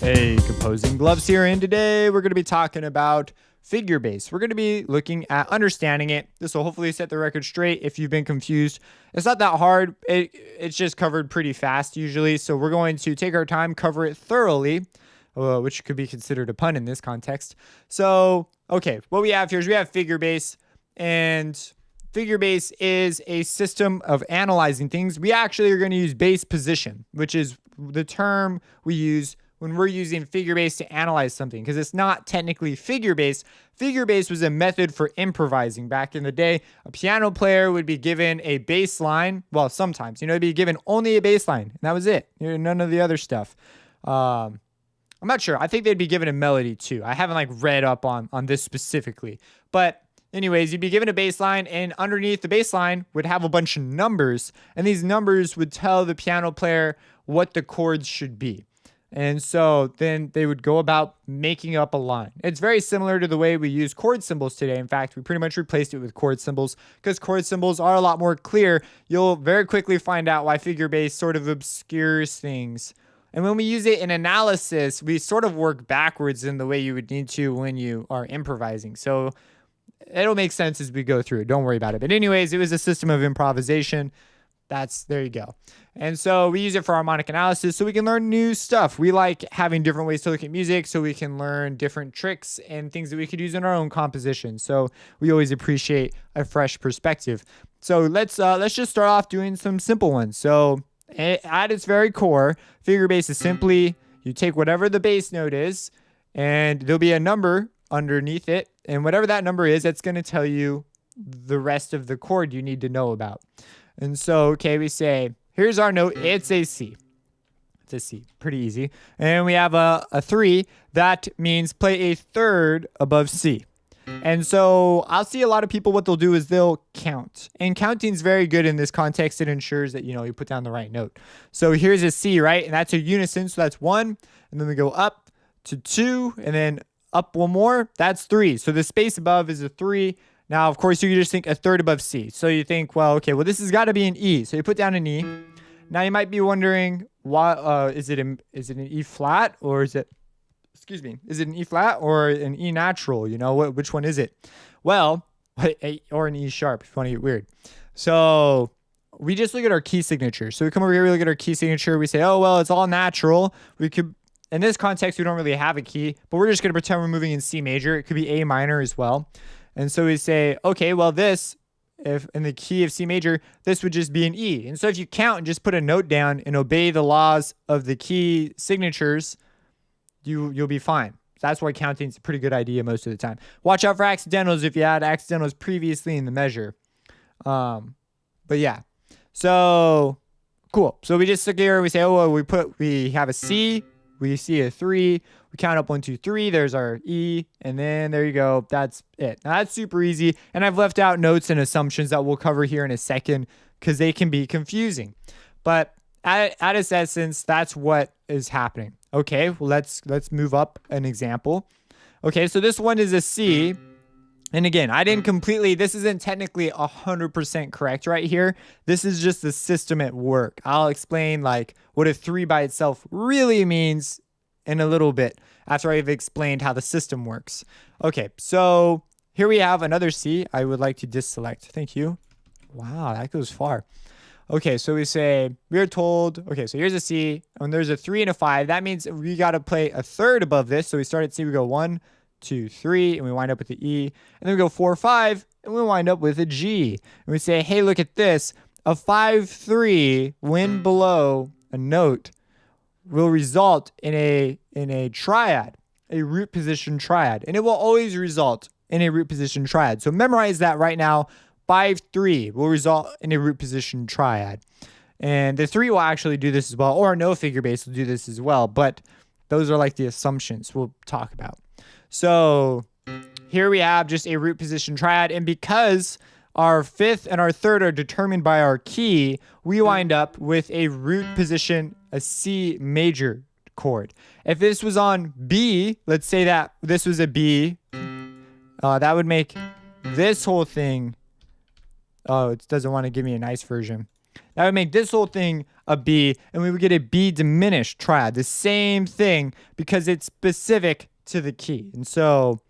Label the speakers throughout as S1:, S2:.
S1: Hey, Composing Gloves here, and today we're going to be talking about figure bass. We're going to be looking at understanding it. This will hopefully set the record straight if you've been confused. It's not that hard. It's just covered pretty fast usually, so we're going to take our time, cover it thoroughly, which could be considered a pun in this context. So, okay, what we have here is we have figure bass, and figure bass is a system of analyzing things. We actually are going to use bass position, which is the term we use when we're using figure bass to analyze something, because it's not technically figure bass. Figure bass was a method for improvising back in the day. A piano player would be given a bass line. Well, sometimes, they'd be given only a bass line, and that was it. None of the other stuff. I'm not sure. I think they'd be given a melody too. I haven't read up on this specifically, but anyways, you'd be given a bass line, and underneath the bass line would have a bunch of numbers, and these numbers would tell the piano player what the chords should be. And so then they would go about making up a line. It's very similar to the way we use chord symbols today. In fact, we pretty much replaced it with chord symbols because chord symbols are a lot more clear. You'll very quickly find out why figure bass sort of obscures things. And when we use it in analysis, we sort of work backwards in the way you would need to when you are improvising. So it'll make sense as we go through. Don't worry about it. But anyways, it was a system of improvisation. There you go. And so we use it for harmonic analysis so we can learn new stuff. We like having different ways to look at music so we can learn different tricks and things that we could use in our own composition. So we always appreciate a fresh perspective. So let's just start off doing some simple ones. So at its very core, figure bass is simply you take whatever the bass note is, and there'll be a number underneath it, and whatever that number is, that's going to tell you the rest of the chord you need to know about. And so, okay, we say, here's our note. It's a C. It's a C. Pretty easy. And we have a 3. That means play a third above C. And so I'll see a lot of people, what they'll do is they'll count. And counting is very good in this context. It ensures that, you put down the right note. So here's a C, right? And that's a unison. So that's 1. And then we go up to 2. And then up one more. That's 3. So the space above is a 3. Now, of course, you can just think a third above C. So you think, well, okay, this has got to be an E. So you put down an E. Now you might be wondering, why is it an E flat or is it an E flat or an E natural? Which one is it? Well, or an E sharp if you want to get weird. So we just look at our key signature. So we come over here, we look at our key signature. We say, oh, well, it's all natural. We could, in this context, we don't really have a key, but we're just going to pretend we're moving in C major. It could be A minor as well. And so we say, okay, well, if in the key of C major, this would just be an E. And so if you count and just put a note down and obey the laws of the key signatures, you'll be fine. That's why counting is a pretty good idea most of the time. Watch out for accidentals if you had accidentals previously in the measure. But yeah, so cool. So we just look here, we say, oh, well, we have a C, we see a 3, we count up 1, 2, 3. There's our E, and then there you go. That's it. Now that's super easy, and I've left out notes and assumptions that we'll cover here in a second because they can be confusing. But at its essence, that's what is happening. Okay, well let's move up an example. Okay, so this one is a C, and again, this isn't technically 100% correct right here. This is just the system at work. I'll explain what a 3 by itself really means in a little bit after I've explained how the system works. Okay, so here we have another C. I would like to deselect. Thank you. Wow, that goes far. Okay, so we say, we are told, okay, so here's a C, and there's a 3 and a 5. That means we got to play a third above this. So we start at C, we go 1, 2, 3, and we wind up with the E. And then we go 4, 5, and we wind up with a G. And we say, hey, look at this. A 5, 3, when below a note, will result in a triad, a root position triad. And it will always result in a root position triad. So memorize that right now. 5, 3 will result in a root position triad. And the 3 will actually do this as well, or no figure bass will do this as well. But those are the assumptions we'll talk about. So here we have just a root position triad. And because our 5th and our 3rd are determined by our key, we wind up with a root position, a C major chord. If this was on B, let's say that this was a B, that would make this whole thing, oh, it doesn't want to give me a nice version. That would make this whole thing a B, and we would get a B diminished triad. The same thing because it's specific to the key. And so,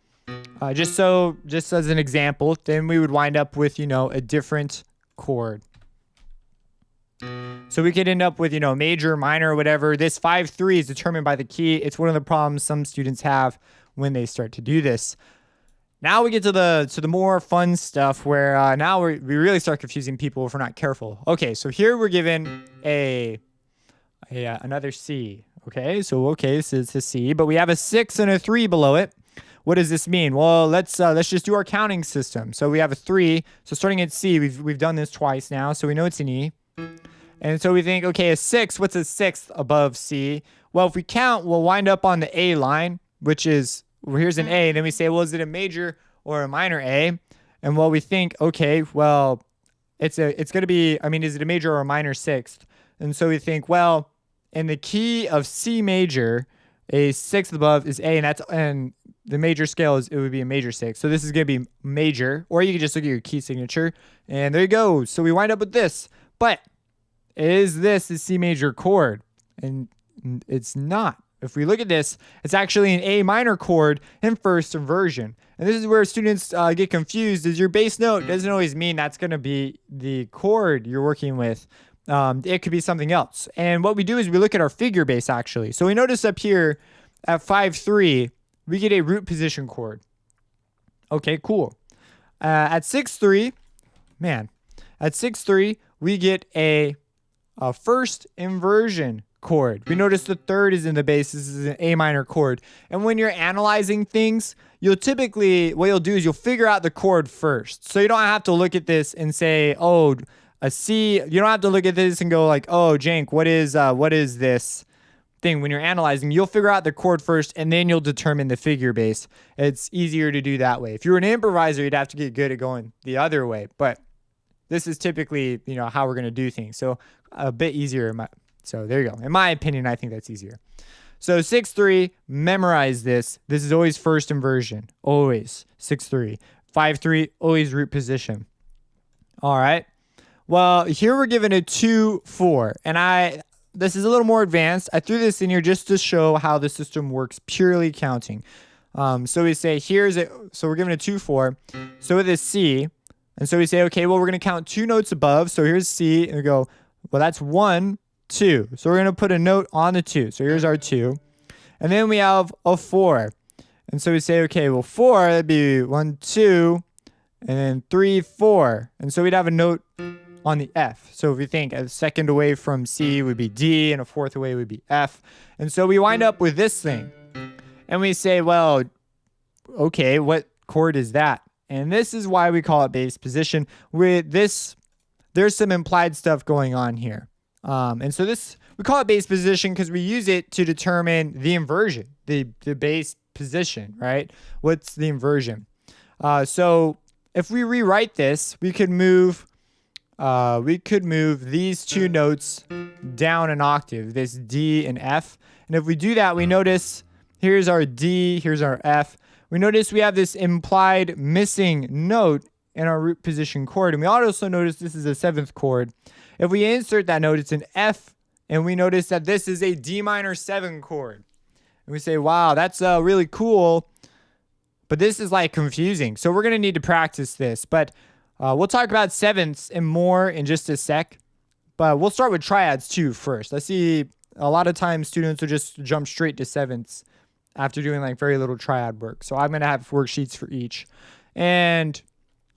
S1: just as an example, then we would wind up with, a different chord. So we could end up with, major, minor, whatever. This 5-3 is determined by the key. It's one of the problems some students have when they start to do this. Now we get to the more fun stuff where now we really start confusing people if we're not careful. Okay, so here we're given another C. Okay, so this is a C, but we have a 6 and a 3 below it. What does this mean? Well, let's just do our counting system. So we have a 3. So starting at C, we've done this twice now, so we know it's an E. And so we think, okay, a 6. What's a 6th above C? Well, if we count, we'll wind up on the A line, which is, well, here's an A. And then we say, well, is it a major or a minor A? And well, we think, okay, well, it's going to be, is it a major or a minor 6th? And so we think, well, in the key of C major, a 6th above is A, and the major scale it would be a major 6. So this is going to be major, or you can just look at your key signature, and there you go. So we wind up with this. But is this a C major chord? And it's not. If we look at this, it's actually an A minor chord in first inversion. And this is where students get confused, is your bass note doesn't always mean that's going to be the chord you're working with. It could be something else. And what we do is we look at our figure bass, actually. So we notice up here at 5-3, we get a root position chord. Okay, cool. At 6-3, we get a first inversion chord. We notice the 3rd is in the bass. This is an A minor chord. And when you're analyzing things, what you'll do is you'll figure out the chord first. So you don't have to look at this and say, oh, a C. You don't have to look at this and go like, oh, Jank, what is this thing? When you're analyzing, you'll figure out the chord first, and then you'll determine the figure bass. It's easier to do that way. If you were an improviser, you'd have to get good at going the other way. But this is typically, how we're going to do things. So a bit easier. So there you go. In my opinion, I think that's easier. So 6-3, memorize this. This is always first inversion. Always 6-3. 5-3, always root position. All right. Well, here we're given a 2-4. And this is a little more advanced. I threw this in here just to show how the system works purely counting. So we say so we're given a 2-4. So with this C, and so we say, okay, well, we're going to count 2 notes above. So here's C, and we go, well, that's 1, 2. So we're going to put a note on the 2. So here's our 2. And then we have a 4. And so we say, okay, well, 4, that'd be 1, 2, and then 3, 4. And so we'd have a note on the F. So if we think a second away from C would be D, and a 4th away would be F. And so we wind up with this thing. And we say, well, okay, what chord is that? And this is why we call it bass position. With this, there's some implied stuff going on here. And so we call it bass position because we use it to determine the inversion, the bass position, right? What's the inversion? So if we rewrite this, we could move these 2 notes down an octave, this D and F. And if we do that, we notice here's our D, here's our F. We notice we have this implied missing note in our root position chord. And we also notice this is a 7th chord. If we insert that note, it's an F, and we notice that this is a D minor 7 chord. And we say, wow, that's really cool, but this is like confusing. So we're going to need to practice this. But we'll talk about 7ths and more in just a sec. But we'll start with triads too first. I see a lot of times students will just jump straight to 7ths after doing like very little triad work. So I'm going to have worksheets for each. And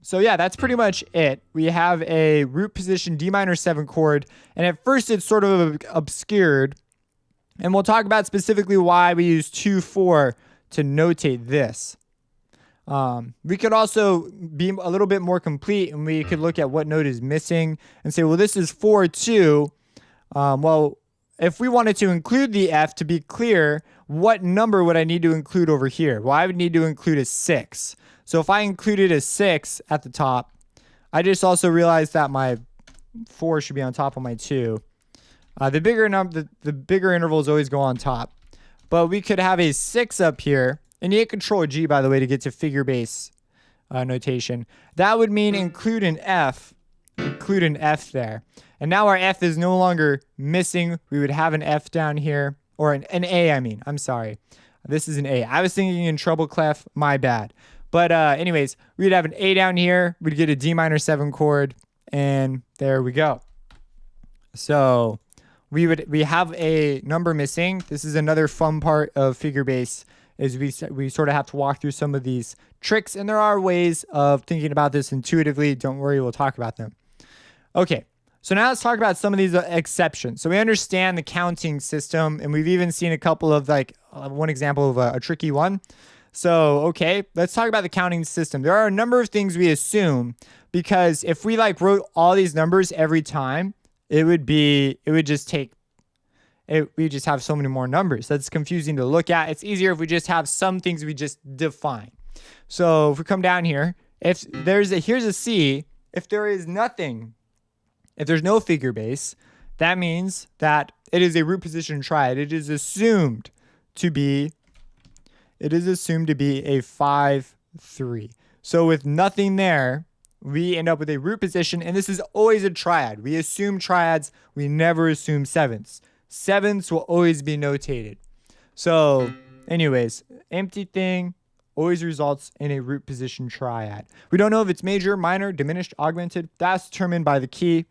S1: so yeah, that's pretty much it. We have a root position D minor 7 chord. And at first it's sort of obscured. And we'll talk about specifically why we use 2-4 to notate this. We could also be a little bit more complete, and we could look at what note is missing and say, well, this is 4-2. Well, if we wanted to include the F, to be clear, what number would I need to include over here? Well, I would need to include a 6. So if I included a 6 at the top, I just also realized that my 4 should be on top of my 2. The bigger intervals always go on top. But we could have a 6 up here. And you hit Control G, by the way, to get to figure bass notation. That would mean include an F. include an F there. And now our F is no longer missing. We would have an F down here, or an A, I mean. I'm sorry. This is an A. I was thinking in treble clef, my bad. But anyways, we'd have an A down here. We'd get a D minor 7 chord, and there we go. So we have a number missing. This is another fun part of figure bass, is we sort of have to walk through some of these tricks, and there are ways of thinking about this intuitively. Don't worry, we'll talk about them. Okay, so now let's talk about some of these exceptions. So we understand the counting system, and we've even seen a couple of, like, one example of a tricky one. So, okay, let's talk about the counting system. There are a number of things we assume, because if we like wrote all these numbers every time, we just have so many more numbers. That's confusing to look at. It's easier if we just have some things we just define. So if we come down here, here's a C, if there is nothing, if there's no figure bass, that means that it is a root position triad. It is assumed to be a 5-3. So with nothing there, we end up with a root position, and this is always a triad. We assume triads, we never assume sevenths. Sevenths will always be notated. So anyways, empty thing always results in a root position triad. We don't know if it's major, minor, diminished, augmented. That's determined by the key.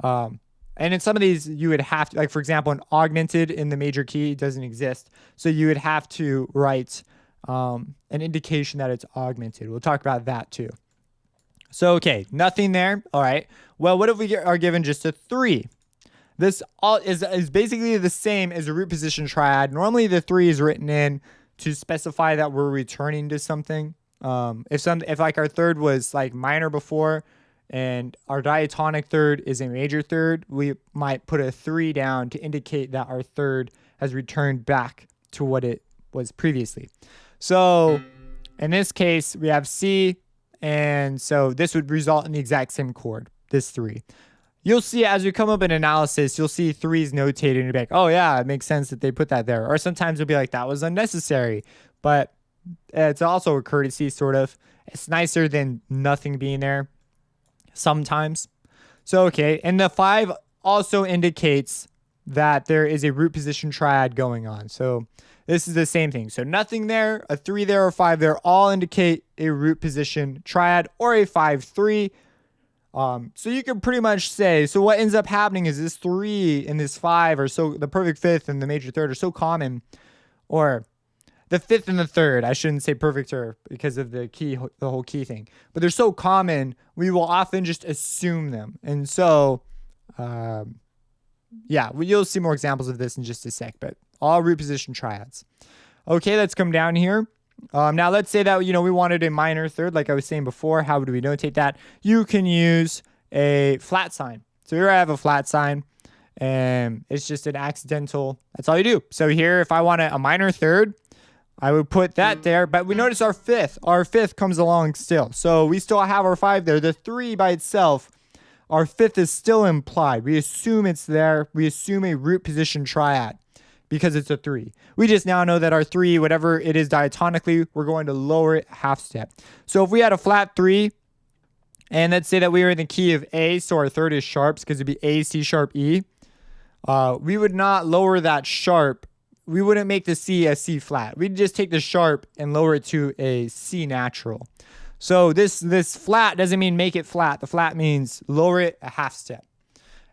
S1: And in some of these, you would have to, like, for example, an augmented in the major key doesn't exist. So you would have to write an indication that it's augmented. We'll talk about that too. So, okay, nothing there. All right. Well, what if we are given just a 3? This is basically the same as a root position triad. Normally the 3 is written in to specify that we're returning to something. If like our third was like minor before, and our diatonic third is a major third, we might put a 3 down to indicate that our third has returned back to what it was previously. So in this case, we have C, and so this would result in the exact same chord, this 3. You'll see as we come up in analysis, you'll see 3s notated, and you'll be like, oh yeah, it makes sense that they put that there. Or sometimes you'll be like, that was unnecessary. But it's also a courtesy, sort of. It's nicer than nothing being there sometimes. So, okay, and the 5 also indicates that there is a root position triad going on. So this is the same thing. So nothing there, a 3 there, or 5 there, all indicate a root position triad or a 5-3. So you can pretty much say, so what ends up happening is this 3 and this 5 are so, the perfect 5th and the major third are so common, or the 5th and the 3rd, I shouldn't say perfect or because of the whole key thing, but they're so common, we will often just assume them. And so, yeah, you'll see more examples of this in just a sec, but all root position triads. Okay, let's come down here. Now let's say that, we wanted a minor third, like I was saying before. How do we notate that? You can use a flat sign. So here I have a flat sign, and it's just an accidental, that's all you do. So here, if I want a minor third, I would put that there, but we notice our 5th comes along still. So we still have our 5 there. The 3 by itself, our 5th is still implied. We assume it's there. We assume a root position triad because it's a 3. We just now know that our 3, whatever it is diatonically, we're going to lower it half step. So if we had a flat 3, and let's say that we were in the key of A, so our third is sharps because it'd be A, C sharp, E, we would not lower that sharp. We wouldn't make the C a C flat. We'd just take the sharp and lower it to a C natural. So this flat doesn't mean make it flat. The flat means lower it a half step.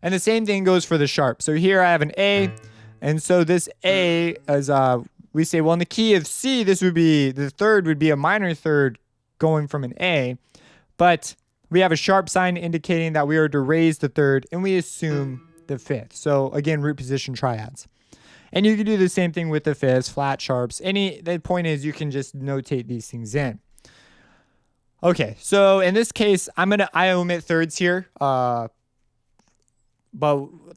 S1: And the same thing goes for the sharp. So here I have an A, and so this A, as we say, well, in the key of C, this would be, the third would be a minor third going from an A, but we have a sharp sign indicating that we are to raise the third, and we assume the 5th. So again, root position triads. And you can do the same thing with the 5ths, flat, sharps. The point is you can just notate these things in. Okay, so in this case, I omit thirds here, but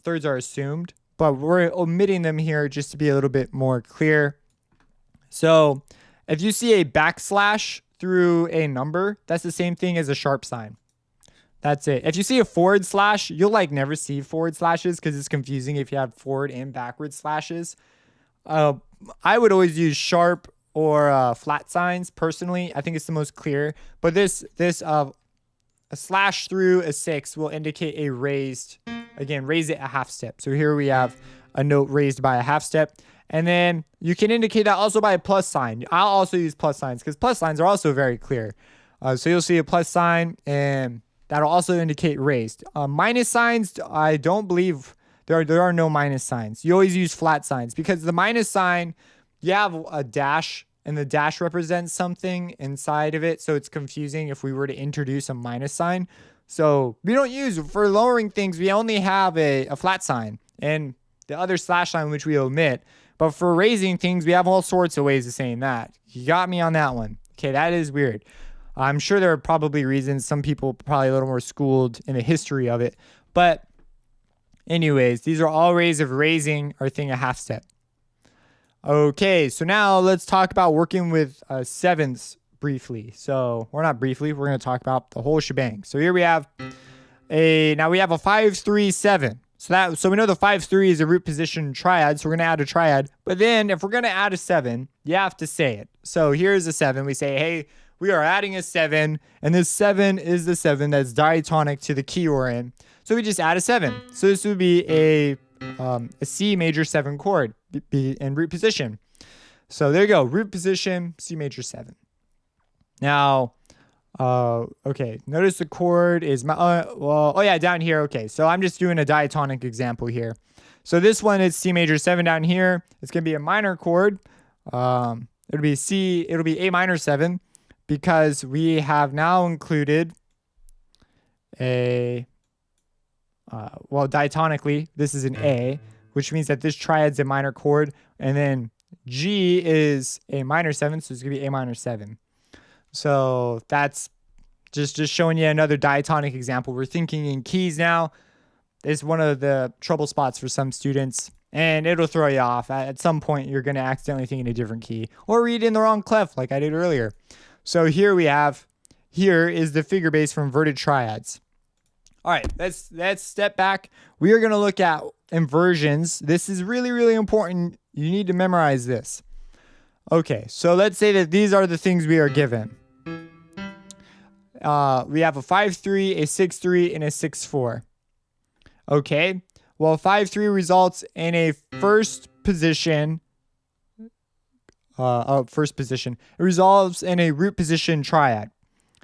S1: thirds are assumed, but we're omitting them here just to be a little bit more clear. So if you see a backslash through a number, that's the same thing as a sharp sign. That's it. If you see a forward slash, you'll never see forward slashes because it's confusing if you have forward and backward slashes. I would always use sharp or flat signs personally. I think it's the most clear. But this a slash through a 6 will indicate a raised, again, raise it a half step. So here we have a note raised by a half step. And then you can indicate that also by a plus sign. I'll also use plus signs because plus signs are also very clear. So you'll see a plus sign and that'll also indicate raised. Minus signs, I don't believe there are no minus signs. You always use flat signs because the minus sign, you have a dash and the dash represents something inside of it. So it's confusing if we were to introduce a minus sign. So we don't use, for lowering things, we only have a flat sign and the other slash sign, which we omit. But for raising things, we have all sorts of ways of saying that. You got me on that one. Okay, that is weird. I'm sure there are probably reasons. Some people probably a little more schooled in the history of it. But anyways, these are all ways of raising our thing a half step. Okay, so now let's talk about working with sevenths briefly. So, or not briefly, we're going to talk about the whole shebang. So here we have a 5-3-7. So we know the 5-3 is a root position triad, so we're going to add a triad. But then if we're going to add a 7, you have to say it. So here's a 7. We say, hey, we are adding a 7, and this 7 is the 7 that's diatonic to the key we're in. So we just add a 7. So this would be a C major 7 chord in root position. So there you go, root position, C major 7. Now, okay, notice the chord is down here. Okay, so I'm just doing a diatonic example here. So this one is C major 7 down here. It's gonna be a minor chord. It'll be A minor 7 because we have now included a diatonically this is an A, which means that this triad's a minor chord, and then G is a minor 7, so it's gonna be A minor 7. So that's just showing you another diatonic example. We're thinking in keys now. It's one of the trouble spots for some students, and it'll throw you off. At some point, you're going to accidentally think in a different key or read in the wrong clef like I did earlier. So here is the figure bass from Verted Triads. All right, let's step back. We are going to look at inversions. This is really, really important. You need to memorize this. Okay, so let's say that these are the things we are given. We have a 5-3, a 6-3, and a 6-4. Okay, well, 5-3 results in a first position. It resolves in a root position triad.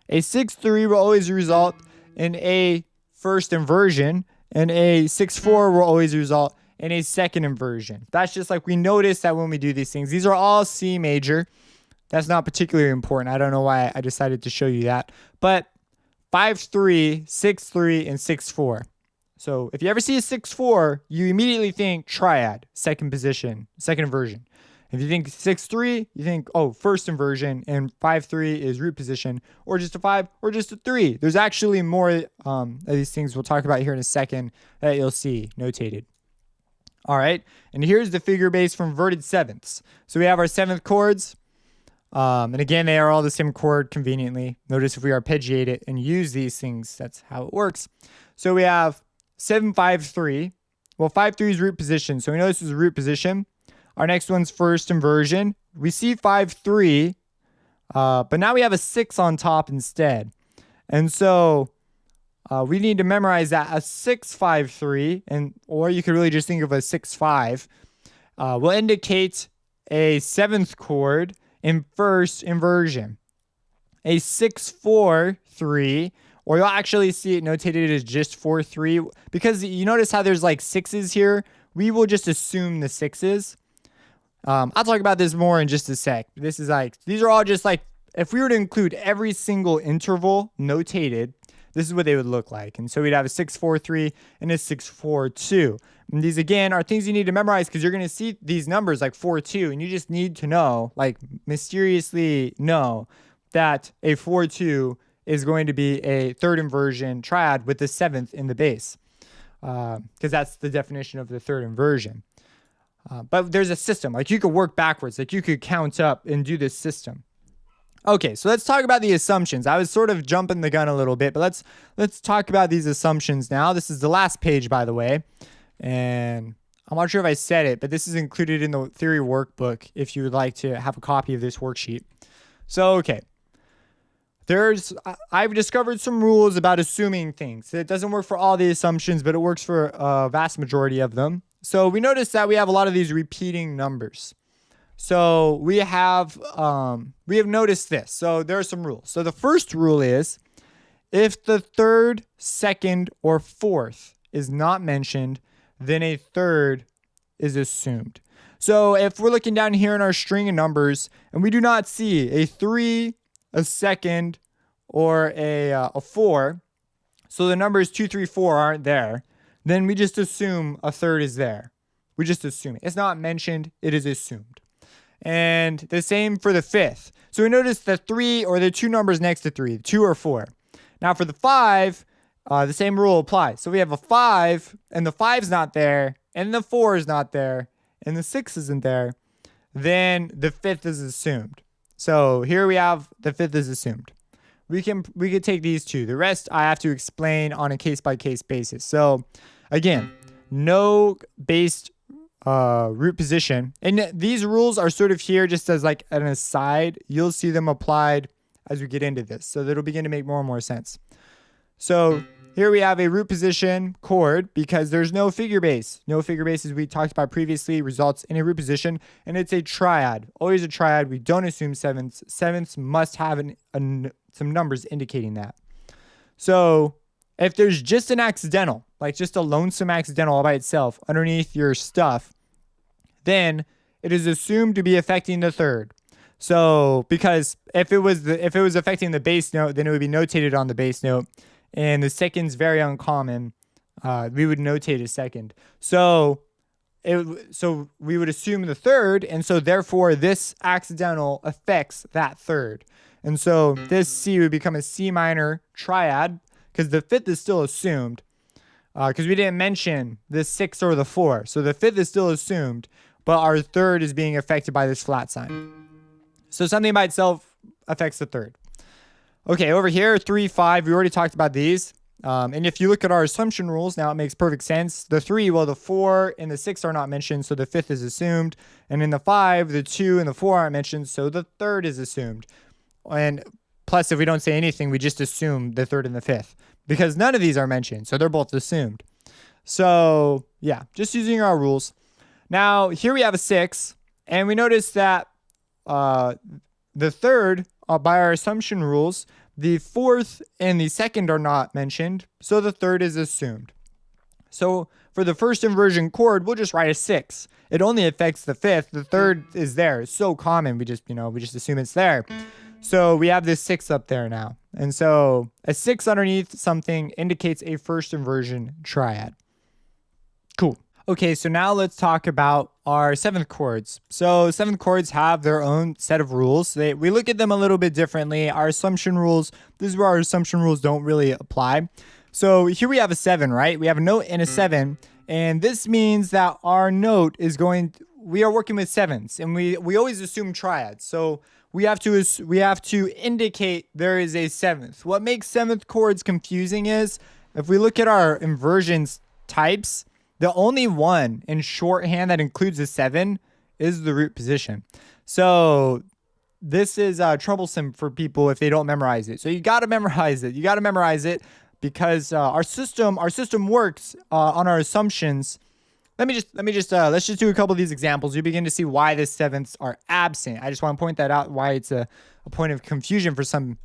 S1: A 6-3 will always result in a first inversion, and a 6-4 will always result in a second inversion. That's just like we notice that when we do these things. These are all C major. That's not particularly important. I don't know why I decided to show you that. But 5-3, 6-3, and 6-4. So if you ever see a 6-4, you immediately think triad, second position, second inversion. If you think 6-3, you think, oh, first inversion, and 5-3 is root position, or just a 5, or just a 3. There's actually more of these things we'll talk about here in a second that you'll see notated. All right, and here's the figure bass from Verted Sevenths. So we have our seventh chords, and again, they are all the same chord conveniently. Notice if we arpeggiate it and use these things, that's how it works. So we have 7-5-3. Well, 5-3 is root position, so we know this is a root position. Our next one's first inversion. We see 5-3, but now we have a 6 on top instead. And so we need to memorize that a 6-5-3, or you could really just think of a 6-5, will indicate a seventh chord in first inversion. A 6-4-3, or you'll actually see it notated as just 4-3, because you notice how there's like 6s here. We will just assume the 6s. I'll talk about this more in just a sec. These are all just like, if we were to include every single interval notated, this is what they would look like. And so we'd have a 6-4-3 and a 6-4-2. And these, again, are things you need to memorize because you're going to see these numbers like 4-2, and you just need to know, like mysteriously know, that a 4-2 is going to be a third inversion triad with the seventh in the bass, because that's the definition of the third inversion. But there's a system. Like you could work backwards. Like you could count up and do this system. Okay, so let's talk about the assumptions. I was sort of jumping the gun a little bit, but let's talk about these assumptions now. This is the last page, by the way. And I'm not sure if I said it, but this is included in the theory workbook if you would like to have a copy of this worksheet. So, okay. I've discovered some rules about assuming things. It doesn't work for all the assumptions, but it works for a vast majority of them. So we notice that we have a lot of these repeating numbers. So we have noticed this. So there are some rules. So the first rule is if the third, second, or fourth is not mentioned, then a third is assumed. So if we're looking down here in our string of numbers and we do not see a 3, a second, or a 4, so the numbers 2, 3, 4 aren't there, then we just assume a third is there. We just assume it. It's not mentioned, it is assumed. And the same for the fifth. So we notice the 3 or the two numbers next to 3, 2 or 4. Now for the 5, the same rule applies. So we have a 5, and the 5's not there, and the 4 is not there, and the 6 isn't there, then the fifth is assumed. So here we have the fifth is assumed. We could take these two. The rest I have to explain on a case-by-case basis. So again, no based root position. And these rules are sort of here just as like an aside. You'll see them applied as we get into this. So that'll begin to make more and more sense. So here we have a root position chord because there's no figure bass. No figure bass, as we talked about previously, results in a root position, and it's a triad. Always a triad. We don't assume sevenths. Sevenths must have some numbers indicating that. So if there's just an accidental, like just a lonesome accidental all by itself underneath your stuff, then it is assumed to be affecting the third. So because if it was affecting the bass note, then it would be notated on the bass note. And the second's very uncommon. We would notate a second. So we would assume the third, and so therefore this accidental affects that third. And so this C would become a C minor triad because the fifth is still assumed because we didn't mention the 6 or the 4. So the fifth is still assumed, but our third is being affected by this flat sign. So something by itself affects the third. Okay, over here, 3, 5, we already talked about these. And if you look at our assumption rules, now it makes perfect sense. The 3, well, the 4 and the 6 are not mentioned, so the fifth is assumed. And in the 5, the 2 and the 4 aren't mentioned, so the third is assumed. And plus, if we don't say anything, we just assume the third and the fifth because none of these are mentioned, so they're both assumed. So, yeah, just using our rules. Now, here we have a 6, and we notice that the third, by our assumption rules, the fourth and the second are not mentioned, so the third is assumed. So for the first inversion chord, we'll just write a 6. It only affects the fifth. The third is there. It's so common. We just assume it's there. So we have this 6 up there now. And so a 6 underneath something indicates a first inversion triad. Cool. Okay, so now let's talk about our seventh chords. So seventh chords have their own set of rules. We look at them a little bit differently. Our assumption rules, this is where our assumption rules don't really apply. So here we have a 7, right? We have a note and a 7, and this means that our note is we are working with sevenths, and we always assume triads. So we have to indicate there is a seventh. What makes seventh chords confusing is if we look at our inversions types, the only one in shorthand that includes a 7 is the root position. So this is troublesome for people if they don't memorize it. So you got to memorize it. You got to memorize it because our system works on our assumptions. Let's just do a couple of these examples. You begin to see why the sevenths are absent. I just want to point that out, why it's a point of confusion for some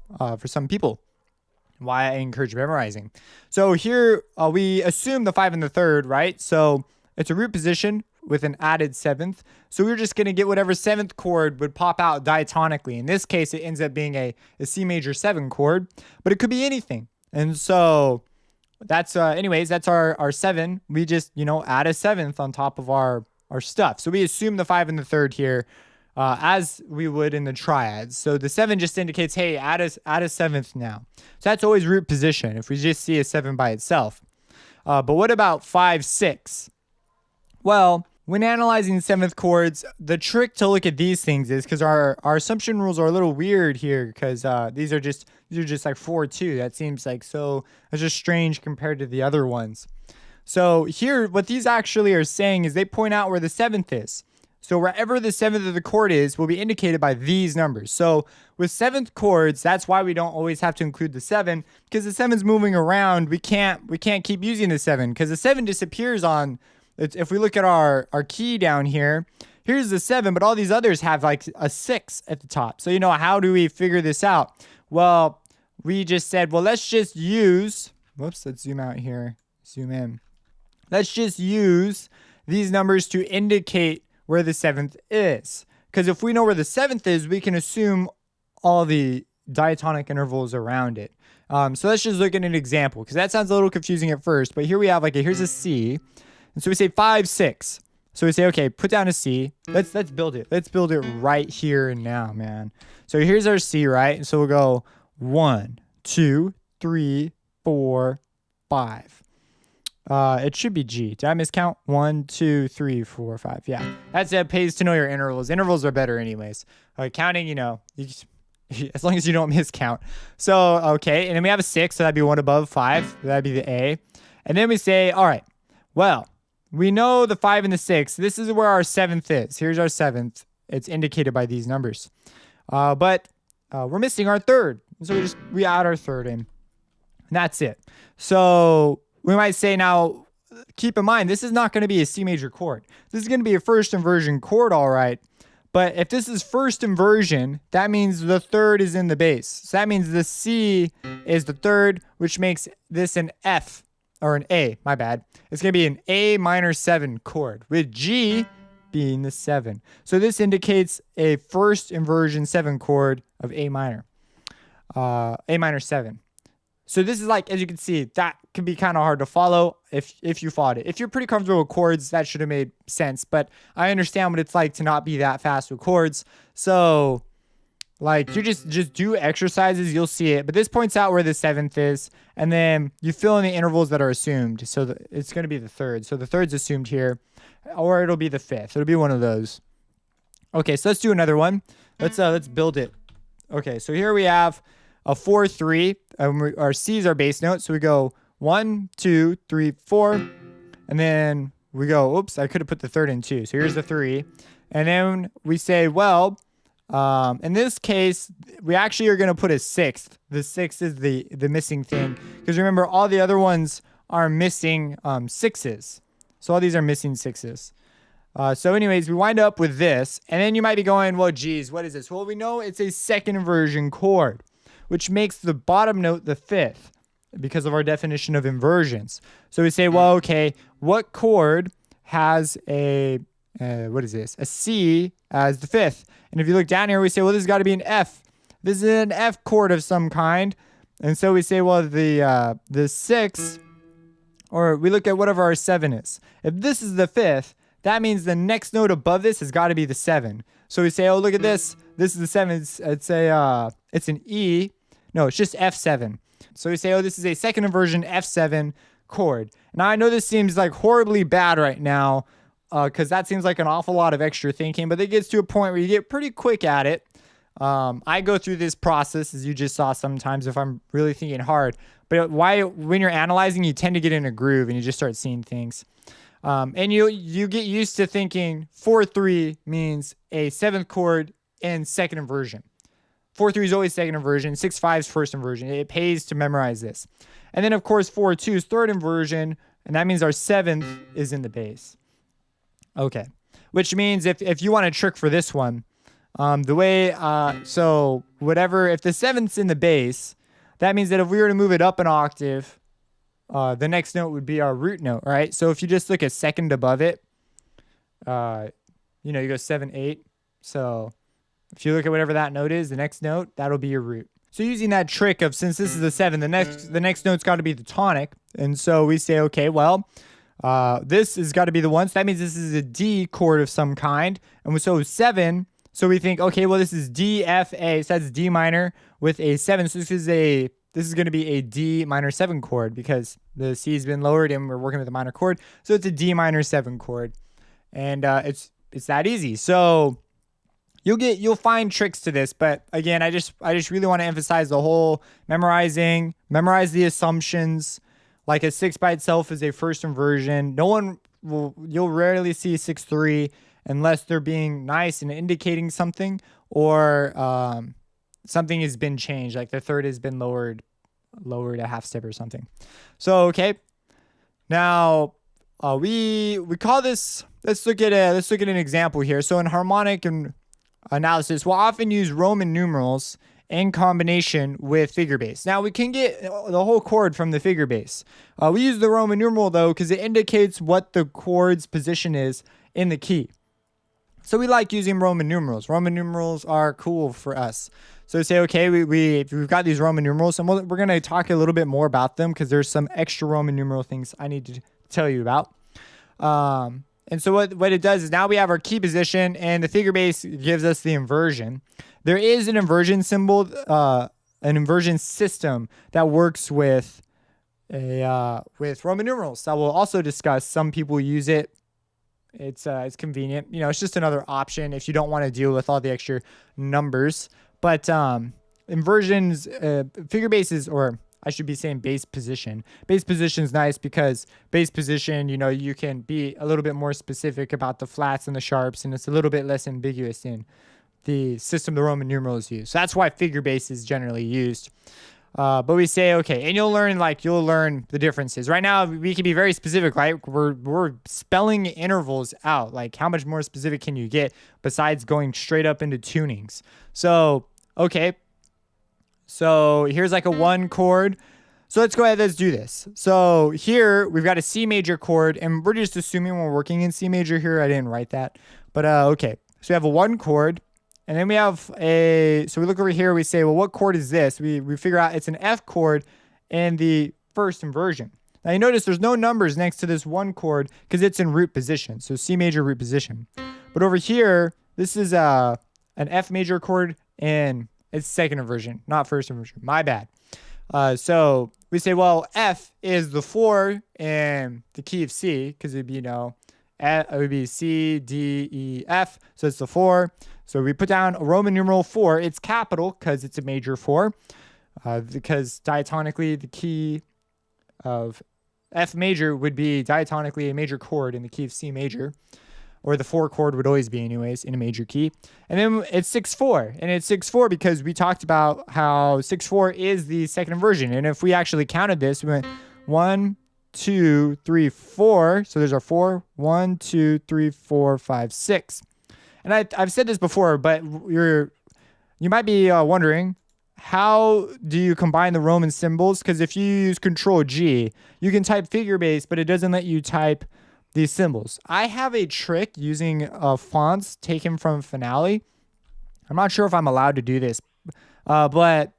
S1: people. Why I encourage memorizing. So here we assume the 5 and the third, right? So it's a root position with an added seventh. So we're just going to get whatever seventh chord would pop out diatonically. In this case, it ends up being a C major 7 chord, but it could be anything. And so that's that's our 7. We just, add a seventh on top of our stuff. So we assume the 5 and the third here as we would in the triads. So the 7 just indicates, hey, add a seventh now. So that's always root position if we just see a 7 by itself. But what about 5, 6? Well, when analyzing seventh chords, the trick to look at these things is because our assumption rules are a little weird here because these are just like 4, 2. That seems like it's just strange compared to the other ones. So here, what these actually are saying is they point out where the seventh is. So wherever the 7th of the chord is will be indicated by these numbers. So with 7th chords, that's why we don't always have to include the 7, because the 7's moving around. We can't keep using the 7 because the 7 disappears on. If we look at our key down here, here's the 7, but all these others have like a 6 at the top. So, how do we figure this out? Well, we just said, well, let's just use, whoops, let's zoom out here, zoom in. Let's just use these numbers to indicate where the 7th is. Because if we know where the 7th is, we can assume all the diatonic intervals around it. So let's just look at an example, because that sounds a little confusing at first. But here we have here's a C. And so we say 5, 6. So we say, okay, put down a C. Let's build it. Let's build it right here and now, man. So here's our C, right? And so we'll go 1, 2, 3, 4, 5. It should be G. Did I miscount? 1, 2, 3, 4, 5. Yeah, it pays to know your intervals. Intervals are better anyways. Counting, as long as you don't miscount. So, okay, and then we have a 6, so that'd be 1 above 5. That'd be the A. And then we say, all right, well, we know the 5 and the 6. This is where our 7th is. Here's our 7th. It's indicated by these numbers. But we're missing our 3rd. So we add our 3rd in. And that's it. So we might say now, keep in mind, this is not going to be a C major chord. This is going to be a first inversion chord, all right. But if this is first inversion, that means the 3rd is in the bass. So that means the C is the 3rd, which makes this an F. Or an A, my bad. It's going to be an A minor 7 chord, with G being the 7. So this indicates a first inversion 7 chord of A minor. A minor 7. So this is as you can see, that can be kind of hard to follow if you followed it. If you're pretty comfortable with chords, that should have made sense. But I understand what it's like to not be that fast with chords. So you just do exercises, you'll see it. But this points out where the 7th is, and then you fill in the intervals that are assumed. So it's going to be the 3rd. So the 3rd's assumed here, or it'll be the 5th. It'll be one of those. Okay, so let's do another one. Let's build it. Okay, so here we have a 4, 3. Our C is our bass note. So we go 1, 2, 3, 4, and then we go. Oops, I could have put the 3rd in too. So here's the 3, and then we say, well. In this case, we actually are going to put a 6th. The 6th is the missing thing. Because remember, all the other ones are missing 6s. So all these are missing 6s. So anyways, we wind up with this. And then you might be going, well, geez, what is this? Well, we know it's a second inversion chord, which makes the bottom note the 5th because of our definition of inversions. So we say, well, okay, what chord has a C as the 5th? And if you look down here, we say, well, this has got to be an F. This is an F chord of some kind. And so we say, well, the 6, or we look at whatever our 7 is. If this is the 5th, that means the next note above this has got to be the 7. So we say, oh, look at this. This is the 7. It's an E. No, it's just F7. So we say, oh, this is a second inversion F7 chord. Now, I know this seems horribly bad right now, because that seems like an awful lot of extra thinking, but it gets to a point where you get pretty quick at it. I go through this process, as you just saw sometimes, if I'm really thinking hard. But when you're analyzing, you tend to get in a groove and you just start seeing things. And you get used to thinking 4-3 means a 7th chord in second inversion. 4-3 is always second inversion. 6-5 is first inversion. It pays to memorize this. And then, of course, 4-2 is third inversion, and that means our 7th is in the bass. Okay, which means if you want a trick for this one, if the 7th's in the bass, that means that if we were to move it up an octave, the next note would be our root note, right? So if you just look a second above it, you go 7, 8. So if you look at whatever that note is, the next note, that'll be your root. So using that trick of, since this is a 7, the next note's got to be the tonic. And so we say, okay, well, this has got to be the 1. So that means this is a D chord of some kind. And so 7. So we think, okay, well, this is D, F, A. So that's D minor with a 7. So this is going to be a D minor 7 chord because the C has been lowered and we're working with a minor chord. So it's a D minor 7 chord. And it's that easy. So you'll find tricks to this, but again, I just really want to emphasize the whole memorize the assumptions. Like a 6 by itself is a first inversion. You'll rarely see 6-3, unless they're being nice and indicating something, or something has been changed, like the third has been lowered a half step or something. So okay, now we call this. Let's look at an example here. So in harmonic and analysis, we'll often use Roman numerals in combination with figure bass. Now we can get the whole chord from the figure bass. We use the Roman numeral though because it indicates what the chord's position is in the key. So we like using Roman numerals. Roman numerals are cool for us. So say, okay, we've got these Roman numerals, and we're going to talk a little bit more about them because there's some extra Roman numeral things I need to tell you about. And so what it does is now we have our key position, and the figure bass gives us the inversion. There is an inversion symbol, an inversion system that works with Roman numerals that we'll also discuss. Some people use it. It's convenient. It's just another option if you don't want to deal with all the extra numbers. But inversions, figure basses, or I should be saying bass position. Bass position is nice because bass position, you can be a little bit more specific about the flats and the sharps, and it's a little bit less ambiguous in the system the Roman numerals use. So that's why figure bass is generally used. But we say, okay, and you'll learn the differences. Right now, we can be very specific, right? We're spelling intervals out. Like, how much more specific can you get besides going straight up into tunings? So, okay. So here's like a 1 chord. So let's go ahead, let's do this. So here we've got a C major chord, and we're just assuming we're working in C major here. I didn't write that, but okay. So we have a 1 chord, and then we have so we look over here, we say, well, what chord is this? We figure out it's an F chord in the first inversion. Now you notice there's no numbers next to this 1 chord because it's in root position. So C major root position. But over here, this is an F major chord, and it's second inversion, not first inversion. My bad. So we say, well, F is the 4 in the key of C, because it'd be, it would be C, D, E, F. So it's the 4. So we put down a Roman numeral 4. It's capital because it's a major 4. Because diatonically, the key of F major would be diatonically a major chord in the key of C major. Or the 4 chord would always be anyways in a major key. And then it's 6/4. And it's 6/4 because we talked about how 6/4 is the second inversion. And if we actually counted this, we went 1, 2, 3, 4. So there's our 4. 1, 2, 3, 4, 5, 6. And I've said this before, but you might be wondering, how do you combine the Roman symbols? Because if you use Control G, you can type figure bass, but it doesn't let you type these symbols. I have a trick using fonts taken from Finale. I'm not sure if I'm allowed to do this, but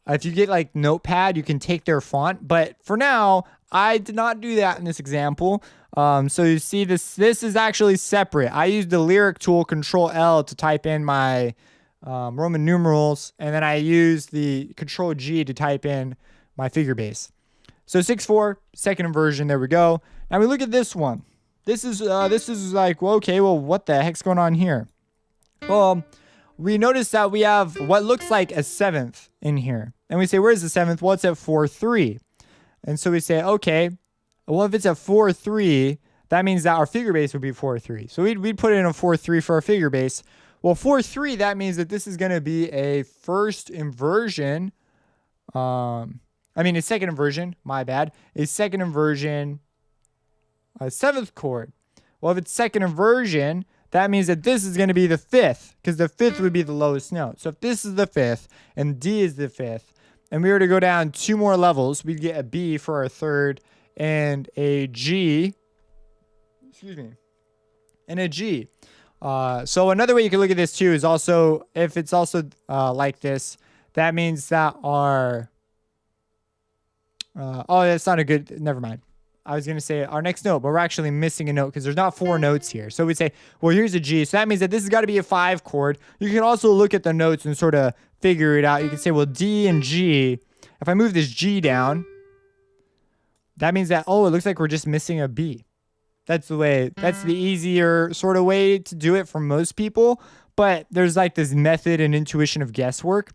S1: if you get like Notepad, you can take their font. But for now, I did not do that in this example. So you see this is actually separate. I used the lyric tool, Control L, to type in my Roman numerals, and then I used the Control G to type in my figure bass. So 6/4, second inversion. There we go. Now we look at this one. This is like, well, okay, well, what the heck's going on here? Well, we notice that we have what looks like a 7th in here. And we say, where's the 7th? Well, it's at 4/3. And so we say, okay, well, if it's at 4/3, that means that our figure bass would be 4/3. So we'd put in a 4/3 for our figure bass. Well, 4/3, that means that this is going to be a first inversion. A second inversion, my bad. A second inversion, a 7th chord. Well, if it's second inversion, that means that this is going to be the 5th, because the 5th would be the lowest note. So if this is the 5th and D is the 5th, and we were to go down 2 more levels, we'd get a B for our third and a G. And a G. So another way you can look at this too is also, if it's also like this, that means that our that's not a good, never mind. I was going to say our next note, but we're actually missing a note because there's not 4 notes here. So we'd say, well, here's a G. So that means that this has got to be a 5 chord. You can also look at the notes and sort of figure it out. You can say, well, D and G, if I move this G down, that means that, oh, it looks like we're just missing a B. That's the easier sort of way to do it for most people. But there's like this method and intuition of guesswork.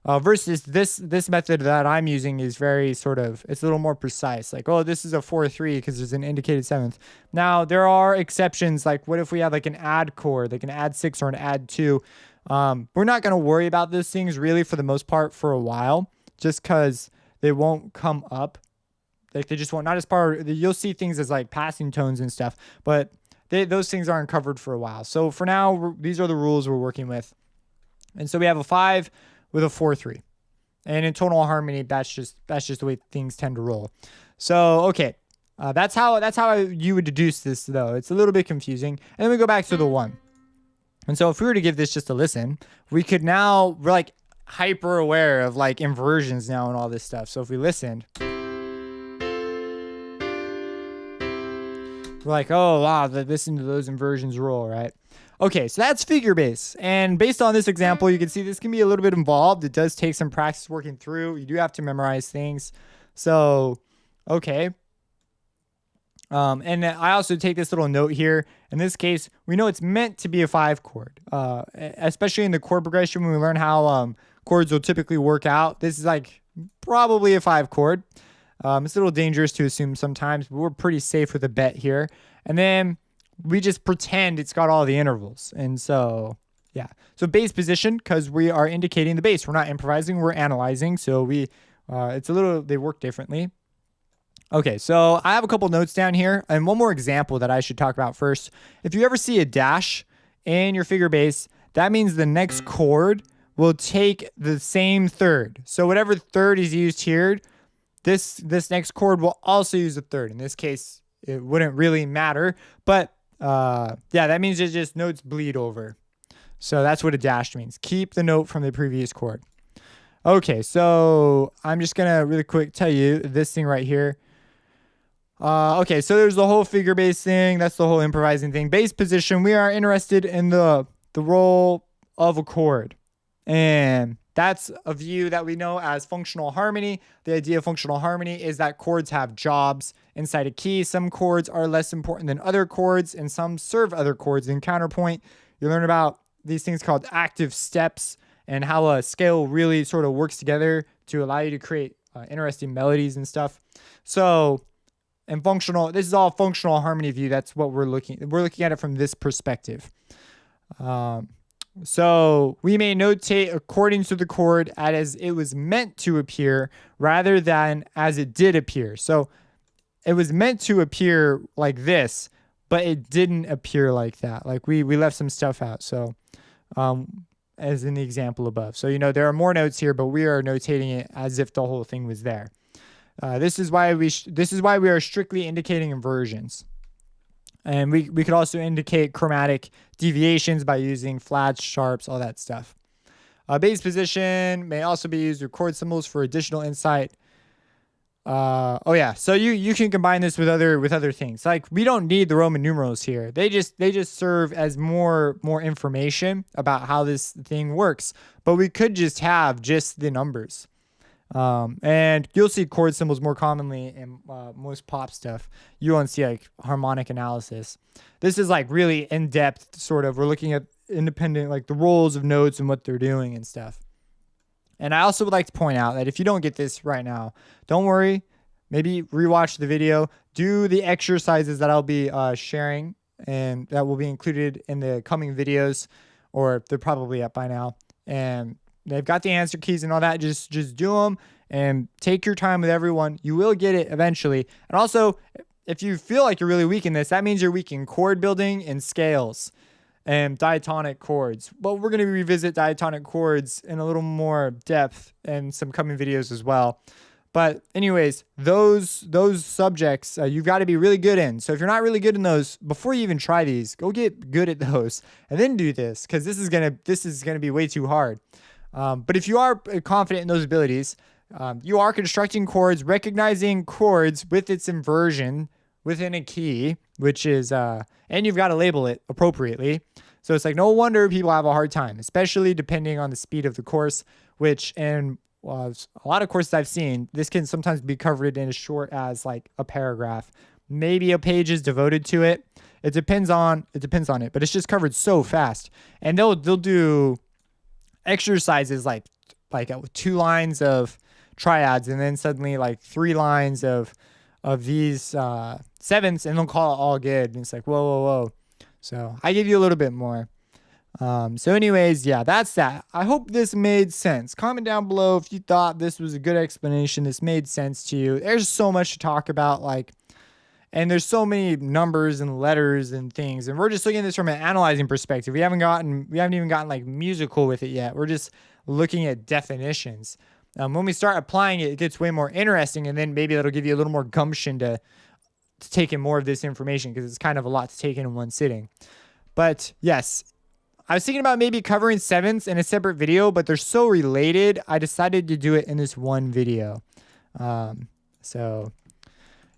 S1: versus this method that I'm using is very sort of, it's a little more precise. Like, oh, this is a 4-3 because there's an indicated seventh. Now there are exceptions. Like, what if we have like an add chord, like an add 6 or an add 2? We're not going to worry about those things really for the most part for a while, just because they won't come up. Like, they just won't, not as part, you'll see things as like passing tones and stuff, but those things aren't covered for a while. So for now, these are the rules we're working with. And so we have a 5 with a 4-3. And in tonal harmony, that's just the way things tend to roll. So, okay. That's how you would deduce this, though. It's a little bit confusing. And then we go back to the 1. And so if we were to give this just a listen, we could now, we're like hyper aware of like inversions now and all this stuff. So if we listened, we're like, oh, wow, listen to those inversions roll, right? Okay, so that's figure bass. And based on this example, you can see this can be a little bit involved. It does take some practice working through. You do have to memorize things. So, okay. And I also take this little note here. In this case, we know it's meant to be a 5 chord, especially in the chord progression when we learn how chords will typically work out. This is like probably a 5 chord. It's a little dangerous to assume sometimes, but we're pretty safe with a bet here. And then we just pretend it's got all the intervals. And so, yeah. So bass position, because we are indicating the bass. We're not improvising, we're analyzing. So they work differently. Okay, so I have a couple notes down here and one more example that I should talk about first. If you ever see a dash in your figure bass, that means the next chord will take the same third. So whatever third is used here, this next chord will also use a third. In this case, it wouldn't really matter, but yeah, that means it's just notes bleed over. So that's what a dash means. Keep the note from the previous chord. Okay, so I'm just gonna really quick tell you this thing right here. Okay, so there's the whole figure bass thing. That's the whole improvising thing. Bass position, we are interested in the role of a chord. And that's a view that we know as functional harmony. The idea of functional harmony is that chords have jobs inside a key. Some chords are less important than other chords, and some serve other chords. In counterpoint, you learn about these things called active steps and how a scale really sort of works together to allow you to create interesting melodies and stuff. So, and functional, this is all functional harmony view. That's what we're looking at it from this perspective. So we may notate according to the chord as it was meant to appear rather than as it did appear. So it was meant to appear like this, but it didn't appear like that. Like we left some stuff out. So as in the example above. So, there are more notes here, but we are notating it as if the whole thing was there. This is why we are strictly indicating inversions. And we could also indicate chromatic deviations by using flats, sharps, all that stuff. Bass position may also be used with chord symbols for additional insight. Oh yeah, so you can combine this with other things. Like, we don't need the Roman numerals here. They just serve as more information about how this thing works. But we could just have just the numbers. And you'll see chord symbols more commonly in most pop stuff. You won't see like harmonic analysis. This is like really in-depth sort of. We're looking at independent, like the roles of notes and what they're doing and stuff. And I also would like to point out that if you don't get this right now, don't worry. Maybe rewatch the video. Do the exercises that I'll be sharing, and that will be included in the coming videos, or they're probably up by now. And they've got the answer keys and all that. Just do them and take your time with everyone. You will get it eventually. And also, if you feel like you're really weak in this, that means you're weak in chord building and scales and diatonic chords. Well, we're going to revisit diatonic chords in a little more depth in some coming videos as well. But anyways, those subjects you've got to be really good in. So if you're not really good in those, before you even try these, go get good at those and then do this, because this is gonna be way too hard. But if you are confident in those abilities, you are constructing chords, recognizing chords with its inversion within a key, which is, and you've got to label it appropriately. So it's like, no wonder people have a hard time, especially depending on the speed of the course, which in a lot of courses I've seen, this can sometimes be covered in as short as like a paragraph. Maybe a page is devoted to it. It depends on it, but it's just covered so fast. And they'll do exercises like like 2 lines of triads and then suddenly like 3 lines of these sevenths, and they'll call it all good. And it's like, whoa, whoa, whoa. So I give you a little bit more. So anyways, yeah, that's that. I hope this made sense. Comment down below if you thought this was a good explanation, this made sense to you. There's so much to talk about, like, and there's so many numbers and letters and things, and we're just looking at this from an analyzing perspective. We haven't even gotten like musical with it yet. We're just looking at definitions. When we start applying it, it gets way more interesting, and then maybe that'll give you a little more gumption to take in more of this information, because it's kind of a lot to take in one sitting. But yes, I was thinking about maybe covering sevenths in a separate video, but they're so related, I decided to do it in this one video. So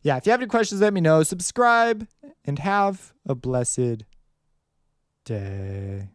S1: yeah, if you have any questions, let me know. Subscribe, and have a blessed day.